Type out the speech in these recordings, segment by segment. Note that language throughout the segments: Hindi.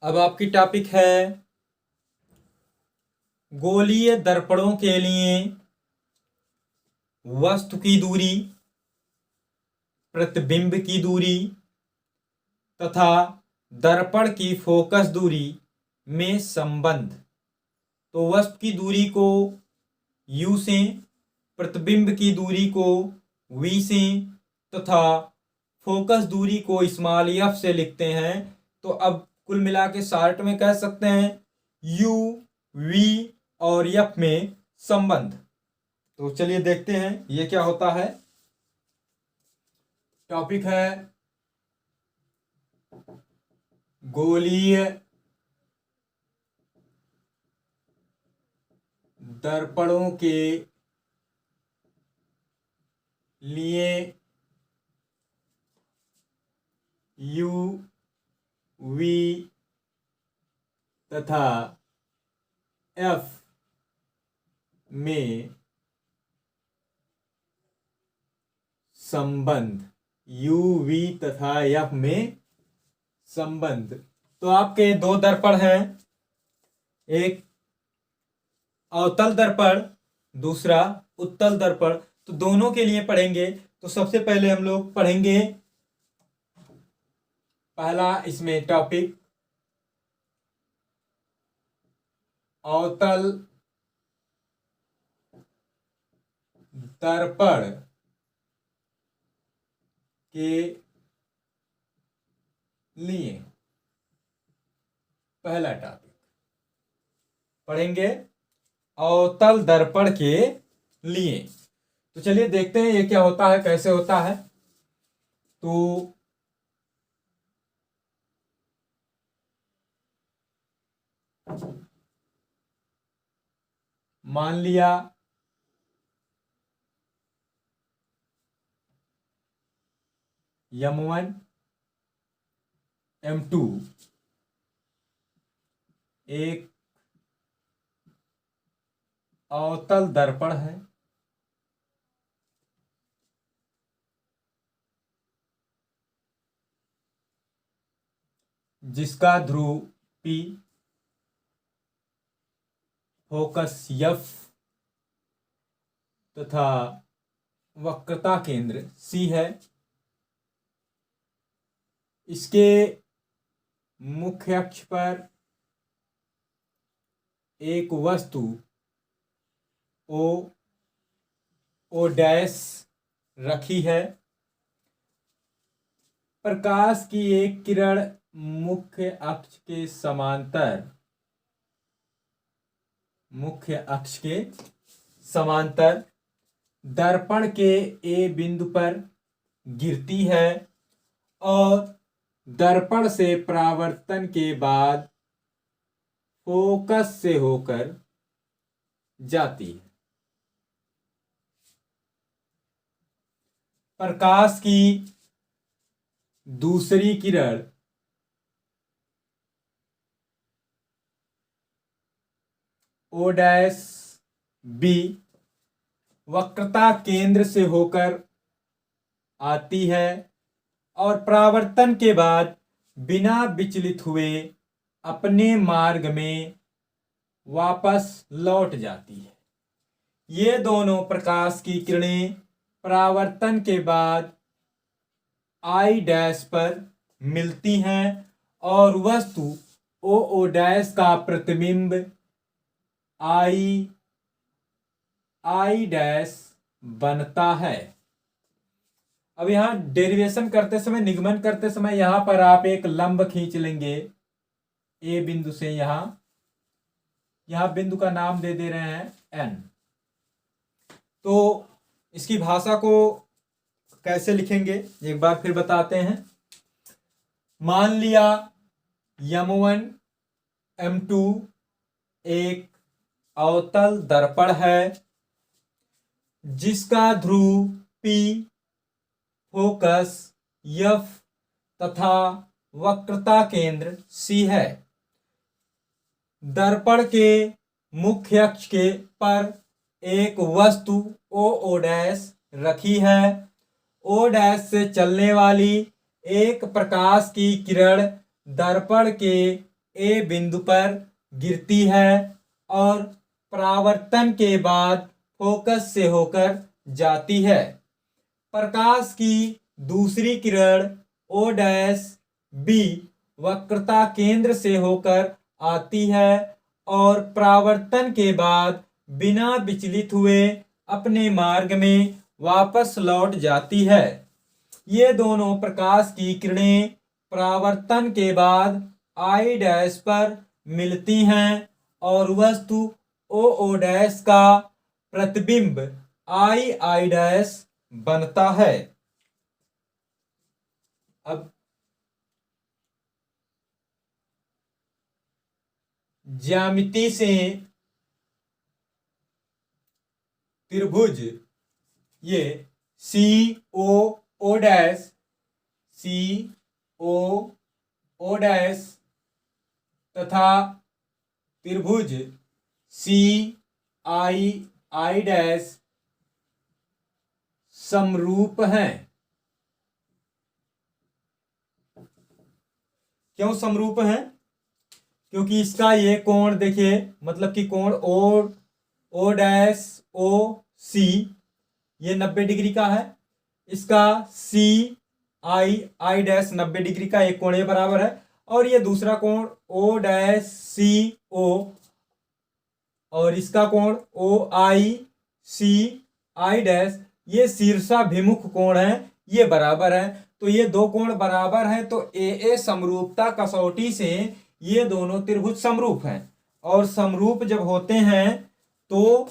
अब आपकी टॉपिक है गोलीय दर्पणों के लिए वस्तु की दूरी, प्रतिबिंब की दूरी तथा दर्पण की फोकस दूरी में संबंध। तो वस्तु की दूरी को u से, प्रतिबिंब की दूरी को v से तथा फोकस दूरी को स्मॉल f से लिखते हैं। तो अब कुल मिला के शॉर्ट में कह सकते हैं u, v और f में संबंध। तो चलिए देखते हैं ये क्या होता है। टॉपिक है गोलीय दर्पणों के लिए u, v तथा f में संबंध, u, v तथा f में संबंध। तो आपके दो दर्पण हैं, एक अवतल दर्पण, दूसरा उत्तल दर्पण। तो दोनों के लिए पढ़ेंगे। तो सबसे पहले हम लोग पढ़ेंगे पहला इसमें टॉपिक अवतल दर्पण के लिए पहला टॉपिक पढ़ेंगे अवतल दर्पण के लिए। तो चलिए देखते हैं ये क्या होता है, कैसे होता है। तो मान लिया M1 M2 एक अवतल दर्पण है जिसका ध्रुव P, फोकस F तथा वक्रता केंद्र C है। इसके मुख्य अक्ष पर एक वस्तु O डैश रखी है। प्रकाश की एक किरण मुख्य अक्ष के समांतर दर्पण के A बिंदु पर गिरती है और दर्पण से परावर्तन के बाद फोकस से होकर जाती है। प्रकाश की दूसरी किरण O डैश B वक्रता केंद्र से होकर आती है और परावर्तन के बाद बिना विचलित हुए अपने मार्ग में वापस लौट जाती है। ये दोनों प्रकाश की किरणें परावर्तन के बाद I डैश पर मिलती हैं और वस्तु O डैश का प्रतिबिंब I डैश बनता है। अब यहां डेरिवेशन करते समय, निगमन करते समय यहां पर आप एक लंब खींच लेंगे A बिंदु से। यहां बिंदु का नाम दे रहे हैं N। तो इसकी भाषा को कैसे लिखेंगे एक बार फिर बताते हैं। मान लिया M1 M2 एक अवतल दर्पण है जिसका ध्रुव P, फोकस F तथा वक्रता केंद्र C है। दर्पण के मुख्य अक्ष के पर एक वस्तु O डैश रखी है। O डैश से चलने वाली एक प्रकाश की किरण दर्पण के ए बिंदु पर गिरती है और परावर्तन के बाद फोकस से होकर जाती है। प्रकाश की दूसरी किरण ओ डैश बी वक्रता केंद्र से होकर आती है और परावर्तन के बाद बिना विचलित हुए अपने मार्ग में वापस लौट जाती है। ये दोनों प्रकाश की किरणें परावर्तन के बाद आई डैश पर मिलती हैं और वस्तु ओ डैश का प्रतिबिंब आई डैश बनता है। अब ज्यामिति से त्रिभुज ये सी O dash C O dash तथा त्रिभुज सी आई डैश समरूप हैं। क्यों समरूप हैं? क्योंकि इसका ये कोण देखिए, मतलब कि कोण ओ डैश ओ सी ये 90 डिग्री का है, इसका सी आई डैश 90 डिग्री का एक कोण ये बराबर है, और ये दूसरा कोण ओ डैश सी ओ और इसका कोण ओ सी आई डैश ये शीर्षाभिमुख कोण है, ये बराबर है। तो ये दो कोण बराबर हैं, तो ए समरूपता कसौटी से ये दोनों त्रिभुज समरूप हैं। और समरूप जब होते हैं तो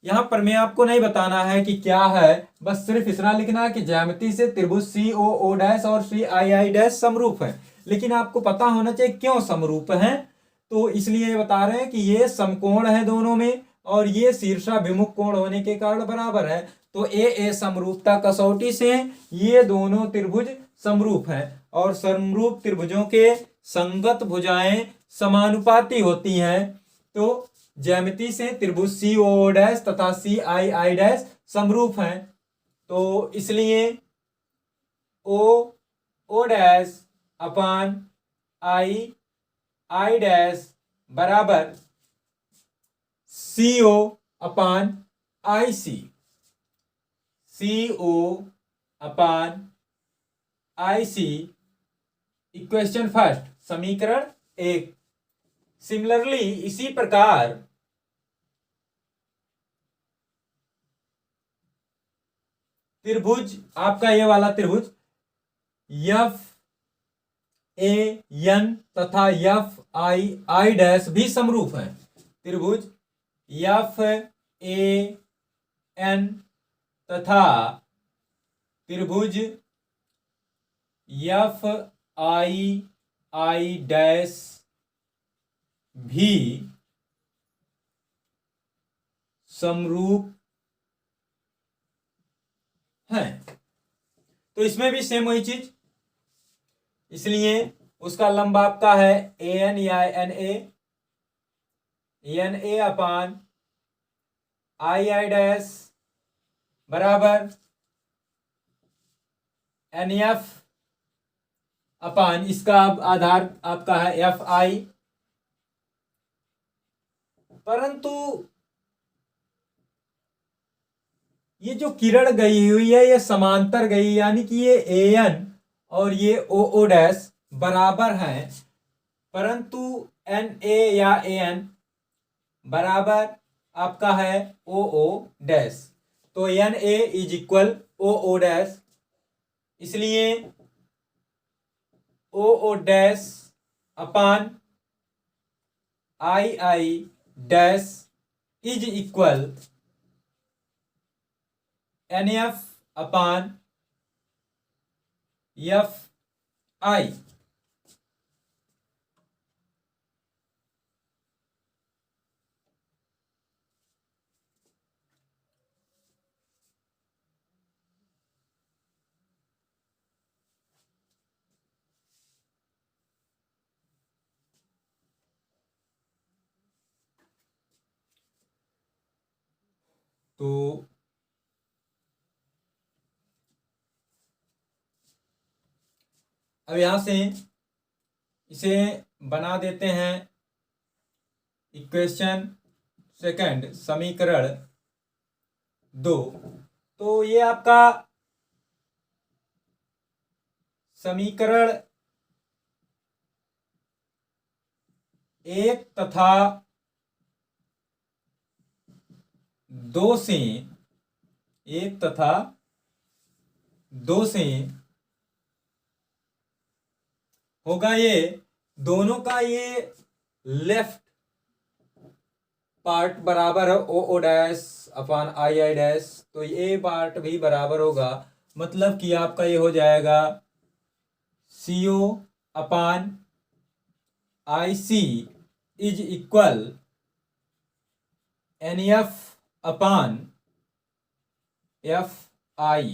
यहां पर मैं आपको नहीं बताना है कि क्या है, बस सिर्फ इतना लिखना है कि ज्यामिति से त्रिभुज सी ओ डैश और सी आई डैश समरूप है। लेकिन आपको पता होना चाहिए क्यों समरूप है, तो इसलिए बता रहे हैं कि ये समकोण है दोनों में और ये शीर्षाभिमुख कोण होने के कारण बराबर है। तो ए समरूपता कसौटी से ये दोनों त्रिभुज समरूप हैं और समरूप त्रिभुजों के संगत भुजाएं समानुपाती होती हैं। तो ज्यामिति से त्रिभुज सी ओ डैश तथा सी आई डैश समरूप हैं। तो इसलिए ओ डैश अपान आई डैश बराबर सी ओ अपान आई सी ओ अपान आई सी इक्वेशन फर्स्ट समीकरण 1। सिमिलरली इसी प्रकार त्रिभुज आपका ये वाला त्रिभुज एफ ए एन तथा एफ आई डैश भी समरूप है। त्रिभुज एफ ए एन तथा त्रिभुज एफ आई डैश भी समरूप है। तो इसमें भी सेम वही चीज, इसलिए उसका लंब आपका है एन या n a upon I dash बराबर एन एफ अपान इसका आधार आपका है एफ आई। परंतु ये जो किरण गई हुई है ये समांतर गई, यानी कि ये ए एन और ये ओ डैश बराबर हैं, परंतु एन ए या ए एन बराबर आपका है ओ डैश। तो N A is equal O dash, इसलिए O dash upon I dash is equal N F upon F I. तो अब यहां से इसे बना देते हैं इक्वेशन सेकंड, समीकरण 2। तो ये आपका समीकरण 1 तथा 2 से, 1 तथा 2 से होगा, ये दोनों का ये लेफ्ट पार्ट बराबर है ओ डैश अपॉन आई डैश, तो ये पार्ट भी बराबर होगा। मतलब कि आपका ये हो जाएगा CO upon IC is equal NF upon FI।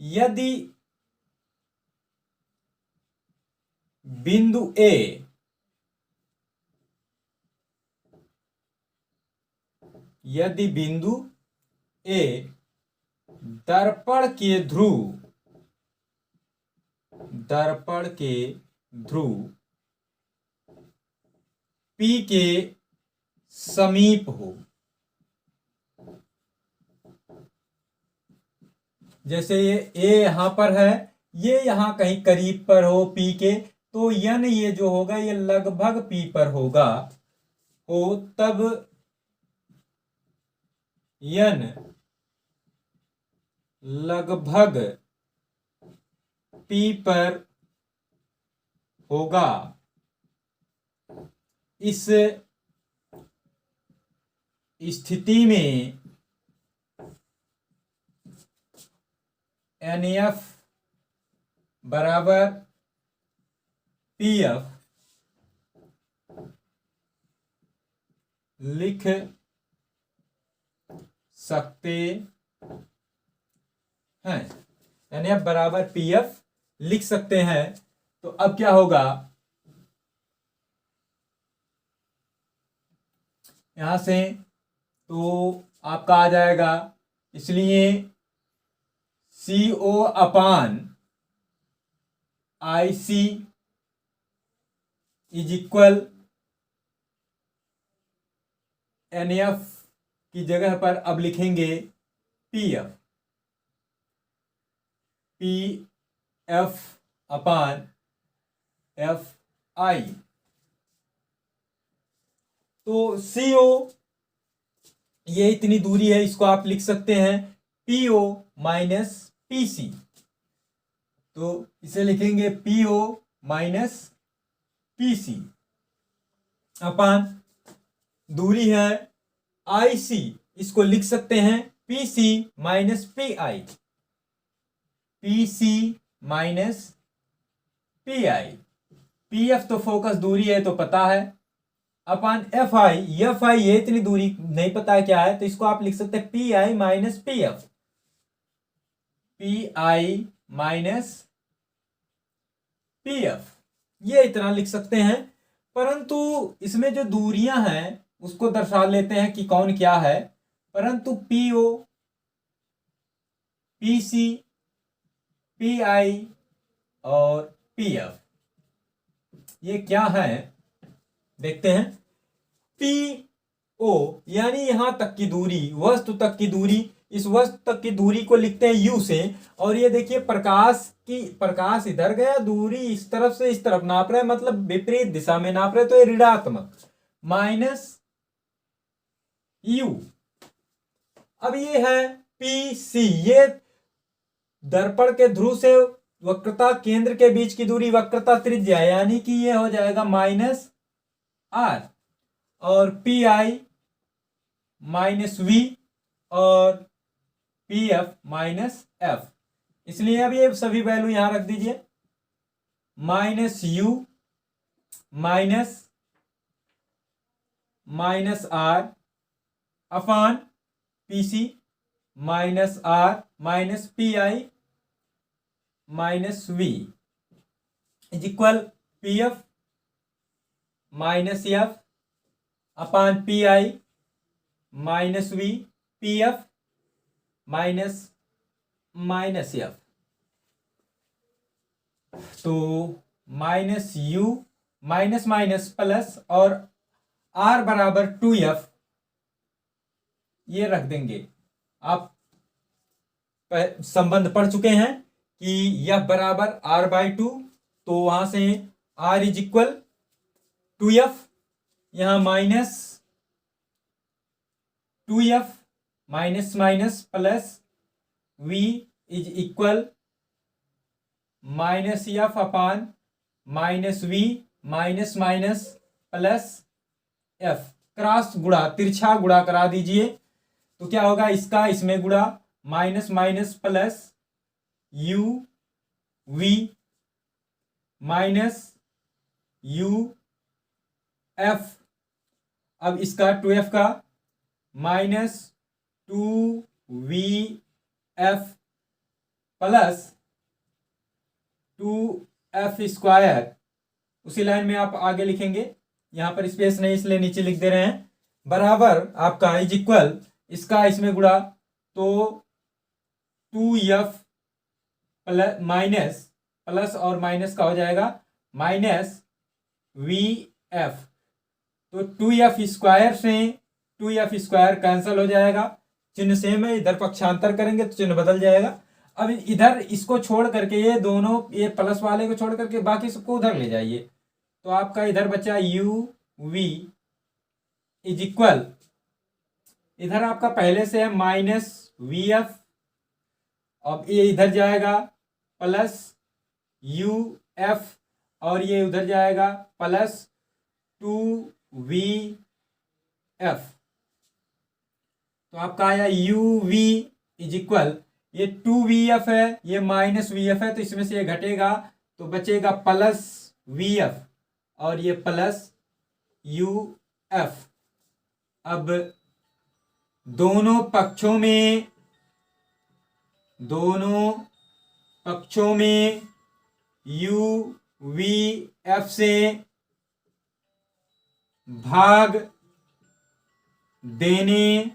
यदि बिंदु A दर्पण के ध्रुव P के समीप हो, जैसे ये A यहां पर है, ये यहां कहीं करीब पर हो P के, तो n ये जो होगा ये लगभग P पर होगा, तब n लगभग P पर होगा। इस स्थिति में NF बराबर PF लिख सकते हैं, NF बराबर PF लिख सकते हैं। तो अब क्या होगा, यहां से तो आपका आ जाएगा, इसलिए CO upon IC is equal NF की जगह पर अब लिखेंगे PF अपान FI। तो CO ये इतनी दूरी है, इसको आप लिख सकते हैं PO माइनस PC। तो इसे लिखेंगे PO माइनस PC अपान दूरी है IC, इसको लिख सकते हैं PC minus PI, PC minus PI। PF तो फोकस दूरी है तो पता है, अपान FI ये इतनी दूरी नहीं पता है क्या है, तो इसको आप लिख सकते हैं PI minus PF, PI minus PF, ये इतना लिख सकते हैं। परंतु इसमें जो दूरियां हैं उसको दर्शा लेते हैं कि कौन क्या है। परंतु PO, PC, PI और PF ये क्या है देखते हैं। PO यानी यहां तक की दूरी, वस्तु तक की दूरी, इस वस्तु तक की दूरी को लिखते हैं U से। और ये देखिए प्रकाश इधर गया, दूरी इस तरफ से इस तरफ नाप रहा है, मतलब विपरीत दिशा में नाप रहे, तो ये ऋणात्मक माइनस U। अब ये है PC, ये दर्पण के ध्रुव से वक्रता केंद्र के बीच की दूरी, वक्रता त्रिज्या, यानी कि ये हो जाएगा माइनस R। और PI माइनस V और PF माइनस F, इसलिए अब ये सभी वैल्यू यहां रख दीजिए। Minus U minus R upon PC minus R minus PI minus V is equal PF minus F upon PI minus V, PF minus F। तो minus U minus minus plus और r बराबर 2f ये रख देंगे। आप संबंध पढ़ चुके हैं कि f बराबर r/2, तो वहां से r इज इक्वल 2f, यहां minus 2f minus minus plus v is equal minus f upon minus v minus minus plus f, cross गुणा तिरछा गुणा करा दीजिए तो क्या होगा, इसका इसमें गुणा minus minus plus u v minus u f, अब इसका 2f का minus 2vf plus 2f square, उसी लाइन में आप आगे लिखेंगे, यहां पर स्पेस नहीं इसलिए नीचे लिख दे रहे हैं, बराबर आपका इज इक्वल इसका इसमें गुणा तो 2f प्लस माइनस प्लस और माइनस का हो जाएगा माइनस vf, तो 2f स्क्वायर से 2f स्क्वायर कैंसिल हो जाएगा, चिन्ह सेम है, इधर पक्षांतर करेंगे तो चिन्ह बदल जाएगा। अब इधर इसको छोड़ करके ये दोनों, ये प्लस वाले को छोड़ करके बाकी सबको उधर ले जाइए, तो आपका इधर बचा u v इज इक्वल, इधर आपका पहले से है माइनस vf, अब ये इधर जाएगा प्लस uf और ये उधर जाएगा प्लस 2vf, तो आपका आया uv इज इक्वल, ये 2vf है ये माइनस vf है तो इसमें से ये घटेगा तो बचेगा प्लस vf और ये प्लस uf। अब दोनों पक्षों में uvf से भाग देंगे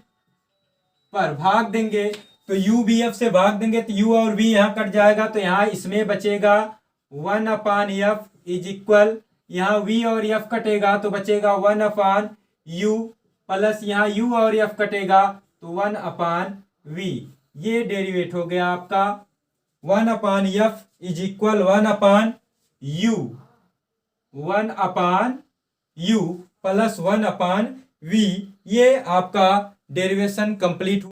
तो uvf से भाग देंगे तो u और v यहां कट जाएगा, तो यहां इसमें बचेगा 1 अपान f इज इक्वल, यहां v और f कटेगा तो बचेगा 1 अपान u प्लस यहाँ u और f कटेगा तो 1 अपान v, ये डेरिवेट हो गया आपका 1 अपान f is equal 1 upon u plus 1 upon v, ये आपका डेरिवेशन कंप्लीट